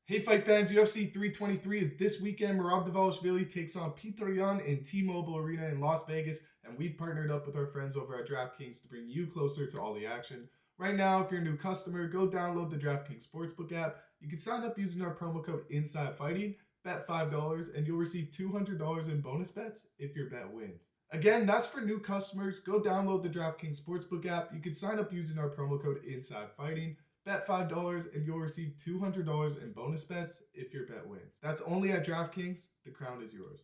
Hey fight fans, UFC 323 is this weekend. Valentina takes on Peter Yan in T-Mobile Arena in Las Vegas, and we've partnered up with our friends over at DraftKings to bring you closer to all the action. Right now, if you're a new customer, go download the DraftKings Sportsbook app. You can sign up using our promo code INSIDEFIGHTING, bet $5, and you'll receive $200 in bonus bets if your bet wins. Again, that's for new customers. Go download the DraftKings Sportsbook app. You can sign up using our promo code INSIDEFIGHTING. Bet $5 and you'll receive $200 in bonus bets if your bet wins. That's only at DraftKings. The crown is yours.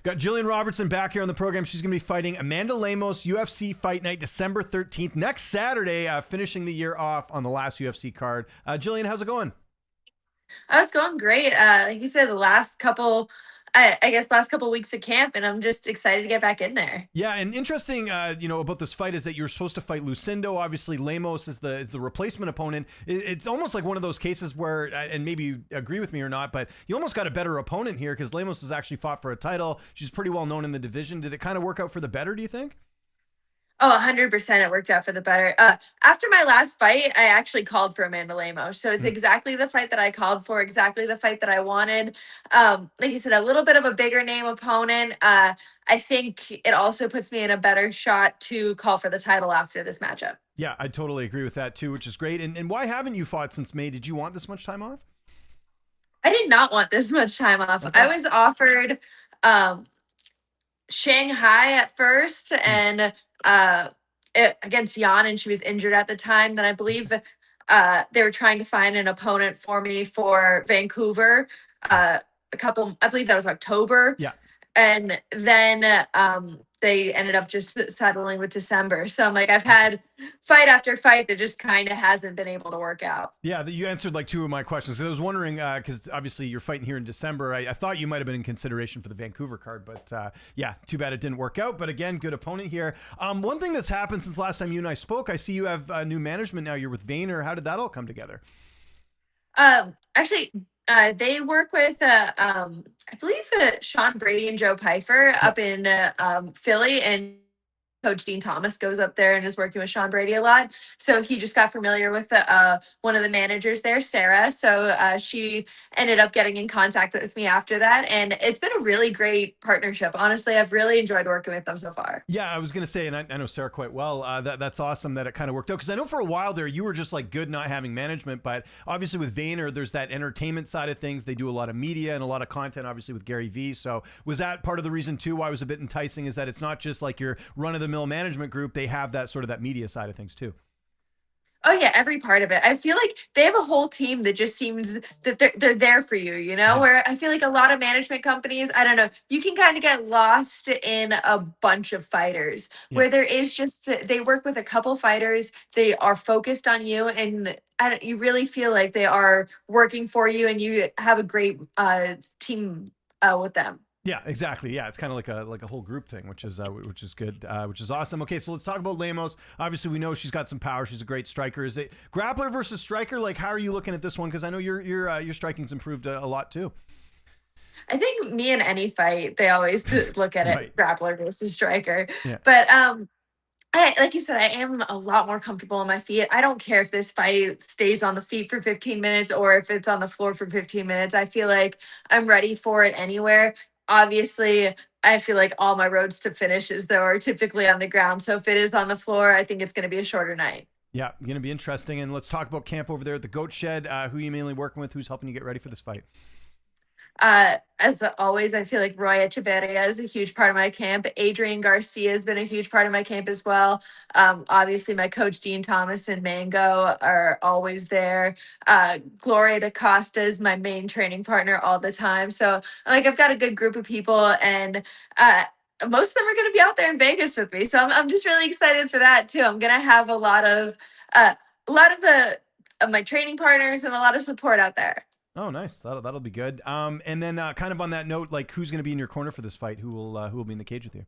Got Gillian Robertson back here on the program. She's going to be fighting Amanda Lemos, UFC Fight Night, December 13th, next Saturday, finishing the year off on the last UFC card. Gillian, how's it going? Oh, it's going great. Like you said, the last couple, I guess, last couple weeks of camp, and I'm just excited to get back in there. Yeah, and interesting, about this fight is that you're supposed to fight Lucindo. Obviously, Lemos is the replacement opponent. It's almost like one of those cases where, and maybe you agree with me or not, but you almost got a better opponent here because Lemos has actually fought for a title. She's pretty well known in the division. Did it kind of work out for the better, do you think? Oh, 100% it worked out for the better. After my last fight, I actually called for Amanda Lemos. So it's exactly the fight that I called for, exactly the fight that I wanted. Like you said, a little bit of a bigger name opponent. I think it also puts me in a better shot to call for the title after this matchup. Yeah, I totally agree with that too, which is great. And why haven't you fought since May? Did you want this much time off? I did not want this much time off. Okay. I was offered Shanghai at first, and against Jan, and she was injured at the time. Then I believe they were trying to find an opponent for me for Vancouver. I believe that was October. Yeah. And then they ended up just settling with December. So I'm like, I've had fight after fight that just kind of hasn't been able to work out. Yeah, you answered like two of my questions. I was wondering, because obviously you're fighting here in December. I thought you might have been in consideration for the Vancouver card, but yeah, too bad it didn't work out. But again, good opponent here. One thing that's happened since last time you and I spoke, I see you have new management now. You're with Vayner. How did that all come together? Actually, they work with, I believe, Sean Brady and Joe Pfeiffer up in Philly, and Coach Dean Thomas goes up there and is working with Sean Brady a lot. So he just got familiar with one of the managers there, Sarah. So she ended up getting in contact with me after that. And it's been a really great partnership. Honestly, I've really enjoyed working with them so far. Yeah, I was going to say, and I know Sarah quite well, that's awesome that it kind of worked out. Because I know for a while there, you were just like good not having management. But obviously with Vayner, there's that entertainment side of things. They do a lot of media and a lot of content, obviously with Gary Vee. So was that part of the reason too why it was a bit enticing, is that it's not just like your run-of-the-mill management group, they have that sort of that media side of things too. Oh yeah, every part of it. I feel like they have a whole team that just seems that they're there for you, you know? Where I feel like a lot of management companies, I don't know, you can kind of get lost in a bunch of fighters where there is just they work with a couple fighters, they are focused on you, and you really feel like they are working for you, and you have a great team with them. Yeah, exactly. Yeah, it's kind of like a whole group thing, which is good, which is awesome. Okay, so let's talk about Lemos. Obviously, we know she's got some power. She's a great striker. Is it grappler versus striker? Like, how are you looking at this one? Because I know your striking's improved a lot too. I think me in any fight, they always look at it Right. grappler versus striker. Yeah. But like you said, I am a lot more comfortable on my feet. I don't care if this fight stays on the feet for 15 minutes or if it's on the floor for 15 minutes. I feel like I'm ready for it anywhere. Obviously, I feel like all my roads to finishes, though, are typically on the ground. So if it is on the floor, I think it's going to be a shorter night. Yeah, going to be interesting. And let's talk about camp over there at the Goat Shed. Who are you mainly working with? Who's helping you get ready for this fight? As always, I feel like Roy Echeverria is a huge part of my camp. Adrian Garcia has been a huge part of my camp as well. Obviously, my coach Dean Thomas and Mango are always there. Gloria DaCosta is my main training partner all the time. So, like, I've got a good group of people, and most of them are going to be out there in Vegas with me. So I'm just really excited for that too. I'm going to have a lot of my training partners and a lot of support out there. Oh, nice. That'll be good. And then kind of on that note, like, who's going to be in your corner for this fight? Who will be in the cage with you?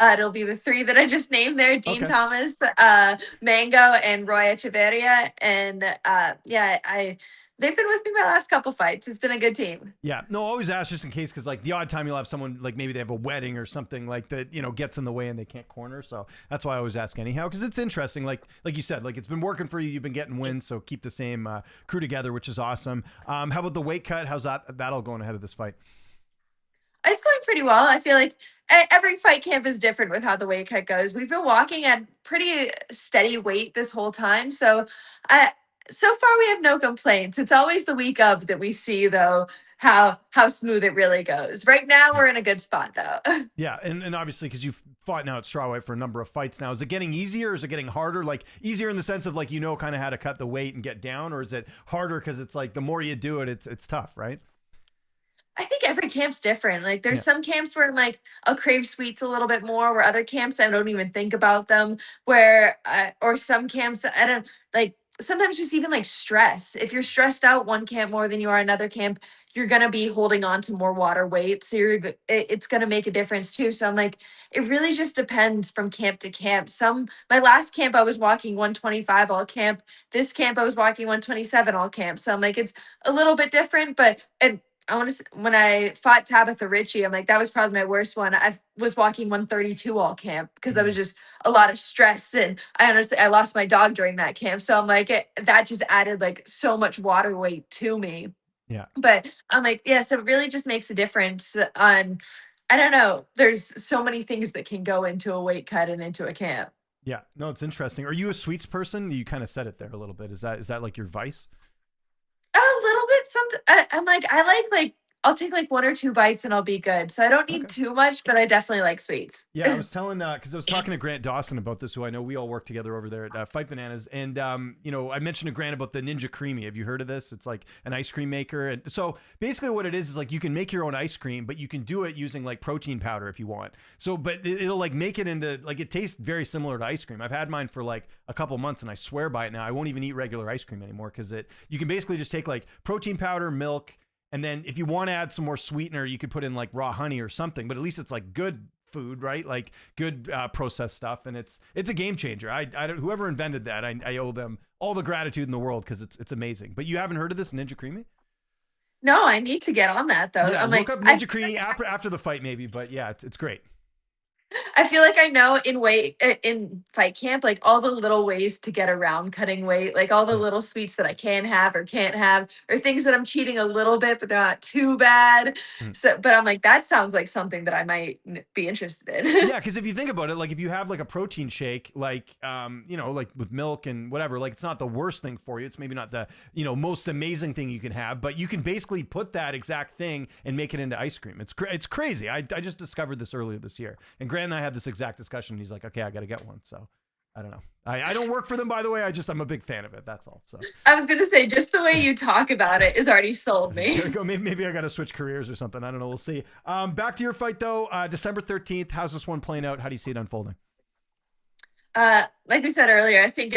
It'll be the three that I just named there: Dean Thomas, Mango, and Roy Echeverria. And they've been with me my last couple fights. It's been a good team. Yeah, no, always ask just in case, because like the odd time you'll have someone like maybe they have a wedding or something like that, gets in the way and they can't corner. So that's why I always ask anyhow, because it's interesting. Like you said, like it's been working for you. You've been getting wins, so keep the same crew together, which is awesome. How about the weight cut? How's that all going ahead of this fight? It's going pretty well. I feel like every fight camp is different with how the weight cut goes. We've been walking at pretty steady weight this whole time. So far we have no complaints. It's always the week of that we see though how smooth it really goes. Right now we're in a good spot though. Yeah, and obviously because you've fought now at strawweight for a number of fights now, is it getting easier? Or is it getting harder? Like easier in the sense of like kind of how to cut the weight and get down, or is it harder because it's like the more you do it, it's tough, right? I think every camp's different. Like there's some camps where like I'll crave sweets a little bit more, where other camps I don't even think about them. Or some camps I don't like. Sometimes just even like stress. If you're stressed out one camp more than you are another camp, you're gonna be holding on to more water weight. So it's gonna make a difference too. So I'm like, it really just depends from camp to camp. My last camp I was walking 125 all camp. This camp I was walking 127 all camp. So I'm like, it's a little bit different, but and I want to when I fought Tabitha Ritchie, I'm like, that was probably my worst one. I was walking 132 all camp because I was just a lot of stress, and I lost my dog during that camp. So I'm like, that just added like so much water weight to me. Yeah. But I'm like, yeah, so it really just makes a difference on, I don't know. There's so many things that can go into a weight cut and into a camp. Yeah. No, it's interesting. Are you a sweets person? You kind of said it there a little bit. Is that like your vice? A little bit. I'm like, I like I'll take like one or two bites and I'll be good. So I don't need too much, but I definitely like sweets. Yeah, I was telling because I was talking to Grant Dawson about this, who I know we all work together over there at Fight Bananas, and I mentioned to Grant about the Ninja Creamy. Have you heard of this? It's like an ice cream maker, and so basically what it is like you can make your own ice cream, but you can do it using like protein powder if you want. So, but it'll like make it into like it tastes very similar to ice cream. I've had mine for like a couple months, and I swear by it now. I won't even eat regular ice cream anymore because you can basically just take like protein powder, milk. And then if you want to add some more sweetener, you could put in like raw honey or something, but at least it's like good food, right? Like good processed stuff. And it's a game changer. I don't, whoever invented that, I owe them all the gratitude in the world because it's amazing. But you haven't heard of this Ninja Creamy? No, I need to get on that though. Yeah, I'm look like, up Ninja Creamy after the fight maybe, but yeah, it's great. I feel like I know in fight camp, like all the little ways to get around cutting weight, like all the little sweets that I can have or can't have, or things that I'm cheating a little bit, but they're not too bad. So, but I'm like, that sounds like something that I might be interested in. Yeah, because if you think about it, like if you have like a protein shake, like like with milk and whatever, like it's not the worst thing for you. It's maybe not the most amazing thing you can have, but you can basically put that exact thing and make it into ice cream. It's crazy. I just discovered this earlier this year, and Grant and I had this exact discussion. He's like, okay, I got to get one. So I don't know. I don't work for them, by the way. I'm a big fan of it. That's all. So I was going to say, just the way you talk about it is already sold me. Maybe I got to switch careers or something. I don't know. We'll see. Back to your fight though. December 13th. How's this one playing out? How do you see it unfolding? Like we said earlier, I think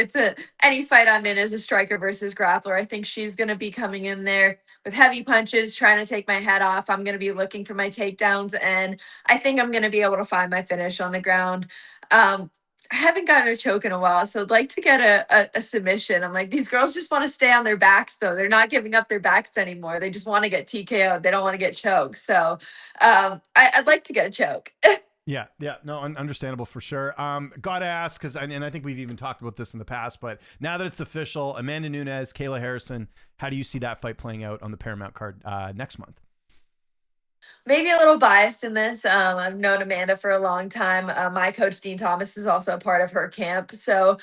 any fight I'm in is a striker versus grappler. I think she's going to be coming in there with heavy punches, trying to take my head off. I'm going to be looking for my takedowns, and I think I'm going to be able to find my finish on the ground. I haven't gotten a choke in a while, so I'd like to get a submission. I'm like, these girls just want to stay on their backs, though. They're not giving up their backs anymore. They just want to get TKO'd. They don't want to get choked. So I'd like to get a choke. Yeah, no, understandable for sure. Gotta ask, and I think we've even talked about this in the past, but now that it's official, Amanda Nunes, Kayla Harrison, how do you see that fight playing out on the Paramount card next month? Maybe a little biased in this. I've known Amanda for a long time. My coach, Dean Thomas, is also a part of her camp. So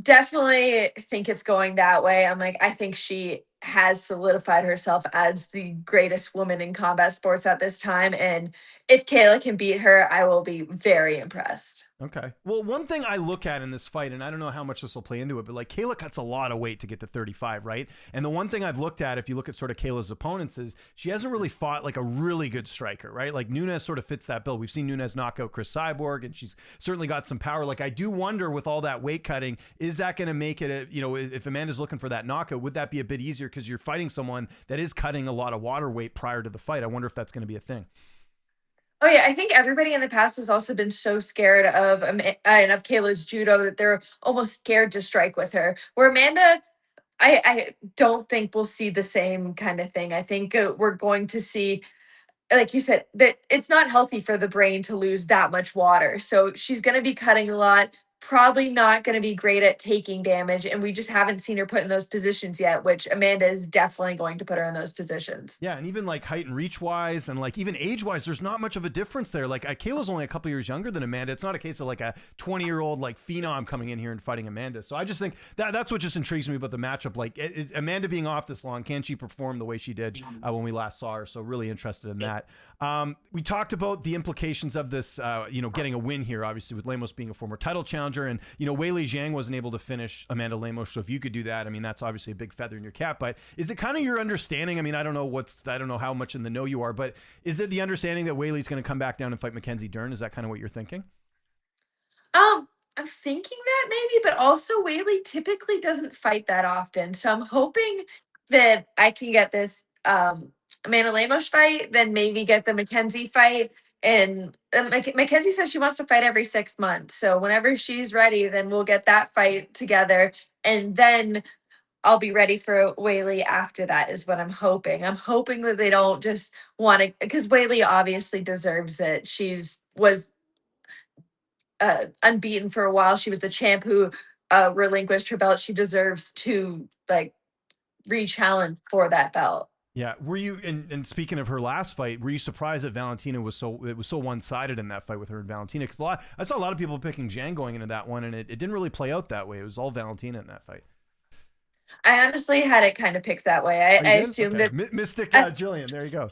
definitely think it's going that way. I'm like, I think she has solidified herself as the greatest woman in combat sports at this time. And if Kayla can beat her, I will be very impressed. Okay. Well, one thing I look at in this fight, and I don't know how much this will play into it, but like Kayla cuts a lot of weight to get to 35, right? And the one thing I've looked at, if you look at sort of Kayla's opponents, is she hasn't really fought like a really good striker, right? Like Nunes sort of fits that bill. We've seen Nunes knock out Chris Cyborg, and she's certainly got some power. Like I do wonder with all that weight cutting, is that going to make it, if Amanda's looking for that knockout, would that be a bit easier because you're fighting someone that is cutting a lot of water weight prior to the fight? I wonder if that's going to be a thing. Oh yeah, I think everybody in the past has also been so scared of Kayla's judo that they're almost scared to strike with her. Where Amanda, I don't think we'll see the same kind of thing. I think we're going to see, like you said, that it's not healthy for the brain to lose that much water. So she's going to be cutting a lot, probably not going to be great at taking damage. And we just haven't seen her put in those positions yet, which Amanda is definitely going to put her in those positions. Yeah, and even like height and reach wise, and like even age wise, there's not much of a difference there. Like Kayla's only a couple years younger than Amanda. It's not a case of like a 20-year-old like phenom coming in here and fighting Amanda. So I just think that's what just intrigues me about the matchup. Like Amanda being off this long, can she perform the way she did when we last saw her? So really interested in that. We talked about the implications of this, getting a win here, obviously with Lemos being a former title challenger, and Weili Zhang wasn't able to finish Amanda Lemos. So if you could do that, I mean, that's obviously a big feather in your cap. But is it kind of your understanding? I mean, I don't know how much in the know you are, but is it the understanding that Weili's going to come back down and fight Mackenzie Dern? Is that kind of what you're thinking? I'm thinking that maybe, but also Weili typically doesn't fight that often. So I'm hoping that I can get this Amanda Lemos fight, then maybe get the Mackenzie fight. And Mackenzie says she wants to fight every 6 months. So whenever she's ready, then we'll get that fight together. And then I'll be ready for Weili after that is what I'm hoping. I'm hoping that they don't just want to, because Weili obviously deserves it. She's was unbeaten for a while. She was the champ who relinquished her belt. She deserves to like re-challenge for that belt. Yeah. Were you, and speaking of her last fight, were you surprised that Valentina was so one-sided in that fight with her and Valentina? Because I saw a lot of people picking Zhang going into that one, and it didn't really play out that way. It was all Valentina in that fight. I honestly had it kind of picked that way. I assumed that Mystic Gillian. There you go.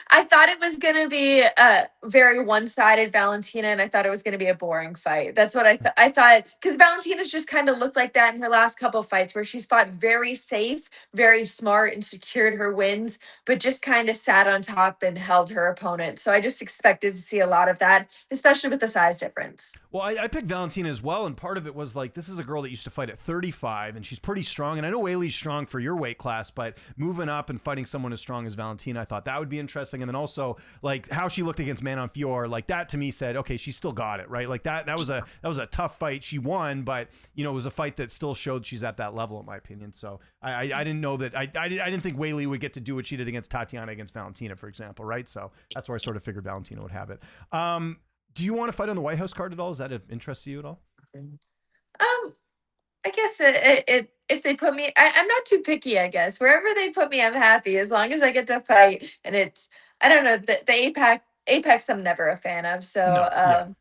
I thought it was going to be a very one-sided Valentina, and I thought it was going to be a boring fight. That's what I thought, because Valentina's just kind of looked like that in her last couple of fights, where she's fought very safe, very smart, and secured her wins, but just kind of sat on top and held her opponent. So I just expected to see a lot of that, especially with the size difference. Well, I picked Valentina as well, and part of it was like, this is a girl that used to fight at 35, and she's pretty strong. And I know Weili's strong for your weight class, but moving up and fighting someone as strong as Valentina, I thought that would be interesting. And then also like how she looked against Manon Fior, like that to me said, okay, she still got it, right? Like that was a tough fight. She won, but it was a fight that still showed she's at that level, in my opinion. So I didn't know that. I didn't think Weili would get to do what she did against Tatiana against Valentina, for example, right? So that's where I sort of figured Valentina would have it. Do you want to fight on the White House card at all? Is that of interest to you at all? I guess if they put me, I'm not too picky, I guess. Wherever they put me, I'm happy as long as I get to fight. And I don't know, the Apex I'm never a fan of. So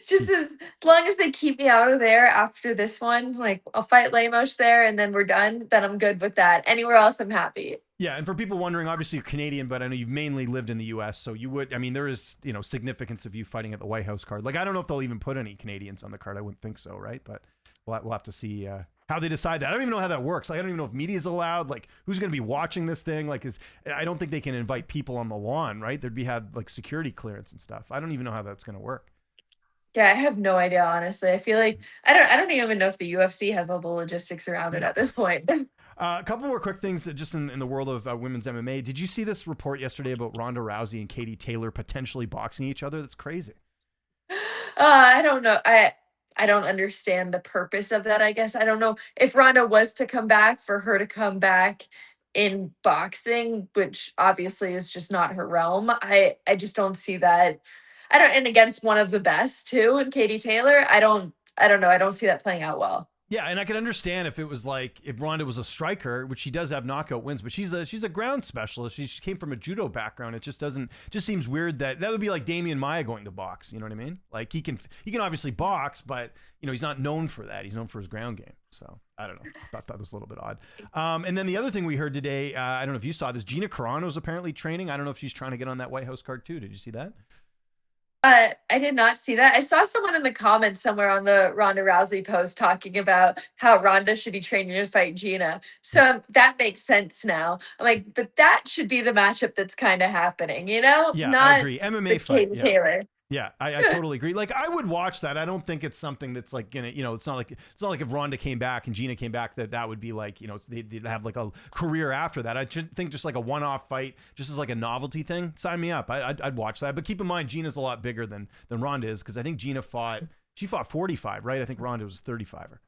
just as long as they keep me out of there after this one, like I'll fight Lemos there and then we're done, then I'm good with that. Anywhere else, I'm happy. Yeah, and for people wondering, obviously you're Canadian, but I know you've mainly lived in the U.S., so you would, I mean, there is, significance of you fighting at the White House card. Like, I don't know if they'll even put any Canadians on the card. I wouldn't think so, right? But we'll have to see how they decide that. I don't even know how that works. Like, I don't even know if media is allowed. Like, who's going to be watching this thing? Like, I don't think they can invite people on the lawn, right? There'd have like security clearance and stuff. I don't even know how that's going to work. Yeah, I have no idea, honestly. I feel like I don't even know if the UFC has all the logistics around it at this point. A couple more quick things just in the world of women's MMA. Did you see this report yesterday about Ronda Rousey and Katie Taylor potentially boxing each other? That's crazy. I don't know. I don't understand the purpose of that, I guess. I don't know if Ronda was to come back, for her to come back in boxing, which obviously is just not her realm. I just don't see that. And against one of the best too, and Katie Taylor, I don't know. I don't see that playing out well. Yeah, and I can understand if it was like if Ronda was a striker, which she does have knockout wins, but she's a ground specialist. She came from a judo background. It just seems weird that would be like Damian Maia going to box. You know what I mean? Like he can obviously box, but he's not known for that. He's known for his ground game. So I don't know. I thought that was a little bit odd. And then the other thing we heard today, I don't know if you saw this. Gina Carano is apparently training. I don't know if she's trying to get on that White House card too. Did you see that? I did not see that. I saw someone in the comments somewhere on the Ronda Rousey post talking about how Ronda should be training to fight Gina. So that makes sense now. I'm like, but that should be the matchup that's kind of happening, Yeah, not I agree. MMA fight. Katie Taylor. Yeah, I totally agree. Like I would watch that. I don't think it's something that's like it's not like if Ronda came back and Gina came back that would be like they'd have like a career after that. I think just like a one-off fight, just as like a novelty thing. Sign me up. I'd watch that. But keep in mind, Gina's a lot bigger than Ronda is, because I think Gina fought 45, right? I think Ronda was 35.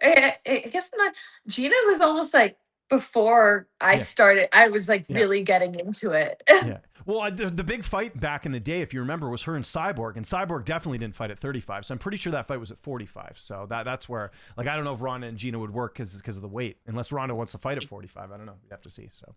I guess I'm not. Gina was almost like before I Yeah. started. I was like Yeah. really getting into it. Yeah. Well, the big fight back in the day, if you remember, was her and Cyborg, and Cyborg definitely didn't fight at 35. So I'm pretty sure that fight was at 45. So that's where, like, I don't know if Ronda and Gina would work because of the weight, unless Ronda wants to fight at 45. I don't know. We have to see. So,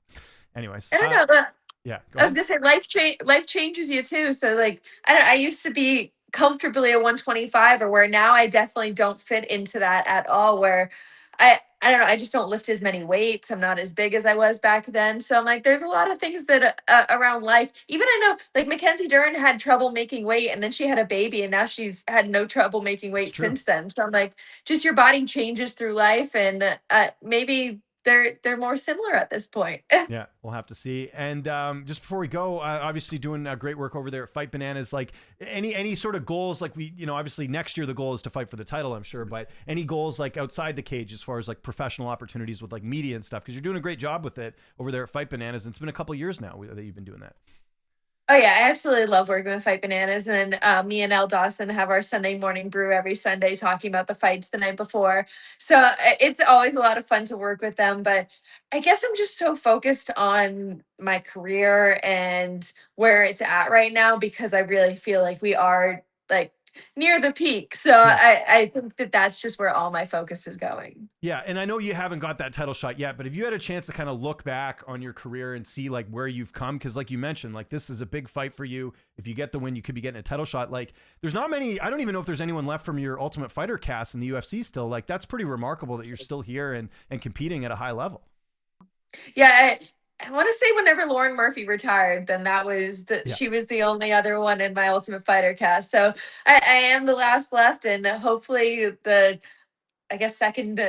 anyways, I don't know, but yeah. Go I was ahead. gonna say life changes you too. So like I used to be comfortably a 125, or where now I definitely don't fit into that at all. Where I don't know, I just don't lift as many weights. I'm not as big as I was back then. So I'm like, there's a lot of things that around life. Even I know like Mackenzie Dern had trouble making weight, and then she had a baby, and now she's had no trouble making It's weight true. since then. So I'm like, just your body changes through life, and maybe they're more similar at this point. Yeah, we'll have to see. And just before we go, obviously doing great work over there at Fight Bananas. Like any sort of goals, like obviously next year the goal is to fight for the title, I'm sure. But any goals like outside the cage as far as like professional opportunities with like media and stuff? Because you're doing a great job with it over there at Fight Bananas, and it's been a couple years now that you've been doing that. Oh yeah, I absolutely love working with Fight Bananas, and me and Elle Dawson have our Sunday morning brew every Sunday, talking about the fights the night before. So it's always a lot of fun to work with them. But I guess I'm just so focused on my career and where it's at right now, because I really feel like we are like near the peak. So Yeah. I think that that's just where all my focus is going. Yeah, and I know you haven't got that title shot yet, but if you had a chance to kind of look back on your career and see like where you've come, because like you mentioned, like this is a big fight for you. If you get the win, you could be getting a title shot. Like there's not many, I don't even know if there's anyone left from your Ultimate Fighter cast in the UFC still. Like that's pretty remarkable that you're still here and competing at a high level. Yeah, I want to say whenever Lauren Murphy retired, then that was Yeah. she was the only other one in my Ultimate Fighter cast. So I am the last left, and hopefully the I guess second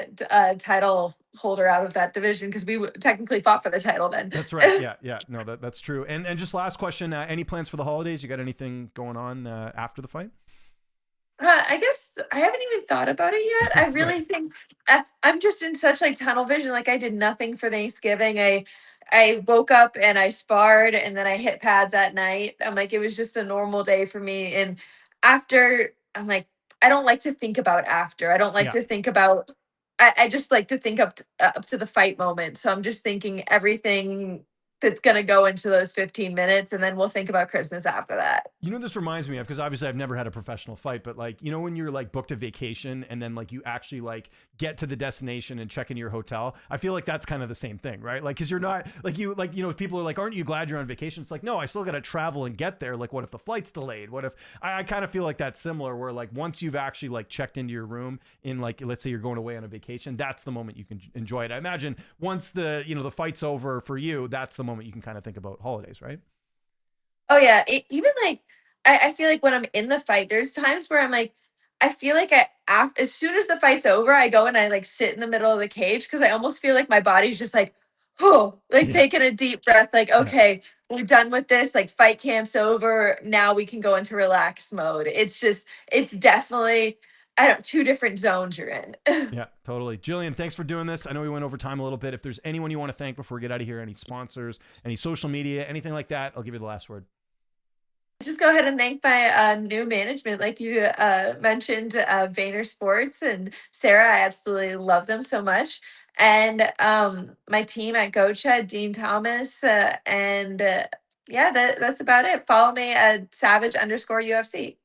title holder out of that division, because we technically fought for the title then. That's right. Yeah, yeah. No, that's true. And just last question, any plans for the holidays? You got anything going on after the fight? I guess I haven't even thought about it yet. I really Right. think I'm just in such like tunnel vision. Like I did nothing for Thanksgiving. I woke up and I sparred, and then I hit pads at night. I'm like, it was just a normal day for me. And after, I'm like, I don't like to think about after. I don't like Yeah. to think about. I just like to think up to the fight moment. So I'm just thinking everything that's gonna go into those 15 minutes, and then we'll think about Christmas after that. You know, this reminds me of, because obviously I've never had a professional fight, but like, when you're like booked a vacation and then like you actually like get to the destination and check into your hotel, I feel like that's kind of the same thing, right? Like, cause you're not people are like, aren't you glad you're on vacation? It's like, no, I still got to travel and get there. Like, what if the flight's delayed? What if I kind of feel like that's similar where like once you've actually like checked into your room in like, let's say you're going away on a vacation, that's the moment you can enjoy it. I imagine once the fight's over for you, that's the moment you can kind of think about holidays, right? Oh yeah, even like I feel like when I'm in the fight, there's times where I'm like, I feel like as soon as the fight's over, I go and I like sit in the middle of the cage, because I almost feel like my body's just like, oh, like Yeah. taking a deep breath, like Yeah. okay, we're done with this. Like fight camp's over. Now we can go into relax mode. It's definitely I don't two different zones you're in. Yeah, totally. Gillian, thanks for doing this. I know we went over time a little bit. If there's anyone you want to thank before we get out of here, any sponsors, any social media, anything like that, I'll give you the last word. Just go ahead and thank my new management, like you mentioned, Vayner Sports and Sarah. I absolutely love them so much, and my team at Gocha, Dean Thomas, and yeah, that's about it. Follow me at Savage_UFC.